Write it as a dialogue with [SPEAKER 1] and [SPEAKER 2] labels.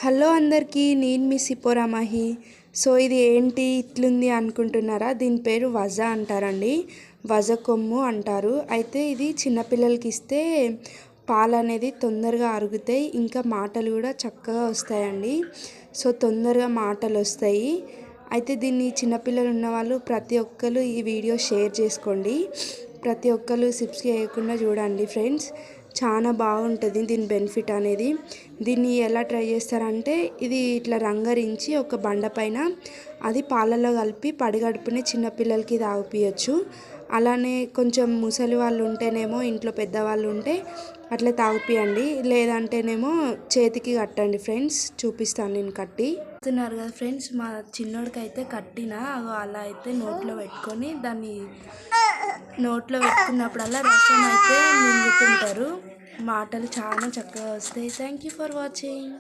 [SPEAKER 1] Hello అందరికీ, నేను మీ సిపోరా Mahi. So ఇది ఏంటి ఇట్లుంది అనుకుంటున్నారా? దీని పేరు వజ అంటారండి. వజ కొమ్ము అంటారు. అయితే ఇది చిన్నపిల్లలకి ఇస్తే పాలు అనేది తొందరగా అరుగుతాయి, ఇంకా మాటలు కూడా చక్కగా వస్తాయండి. సో తొందరగా మాటలు వస్తాయి. అయితే దీన్ని చిన్నపిల్లలు ఉన్నవాళ్ళు ప్రతి ఒక్కరు ఈ వీడియో షేర్ చేసుకోండి. ప్రతి ఒక్కరు సిప్స్ చేయకుండా చూడండి ఫ్రెండ్స్. చాలా బాగుంటుంది దీని బెనిఫిట్ అనేది. దీన్ని ఎలా ట్రై చేస్తారంటే, ఇది ఇట్లా రంగరించి ఒక బండ పైన అది పాలలో కలిపి పడిగడుపునే చిన్నపిల్లలకి తాగిపియచ్చు. అలానే కొంచెం ముసలి వాళ్ళు ఉంటేనేమో, ఇంట్లో పెద్దవాళ్ళు ఉంటే అట్లా తాగిపియండి. లేదంటేనేమో చేతికి కట్టండి ఫ్రెండ్స్. చూపిస్తాను నేను కట్టి. చూస్తున్నారు కదా ఫ్రెండ్స్, మా చిన్నోడికి అయితే కట్టిన అలా అయితే నోట్లో పెట్టుకొని దాన్ని నోట్లో పెట్టుకున్నప్పుడల్లా రసం అయితే మింగుతుంటారు. మాటలు చాలా చక్కగా వస్తాయి. Thank you for watching.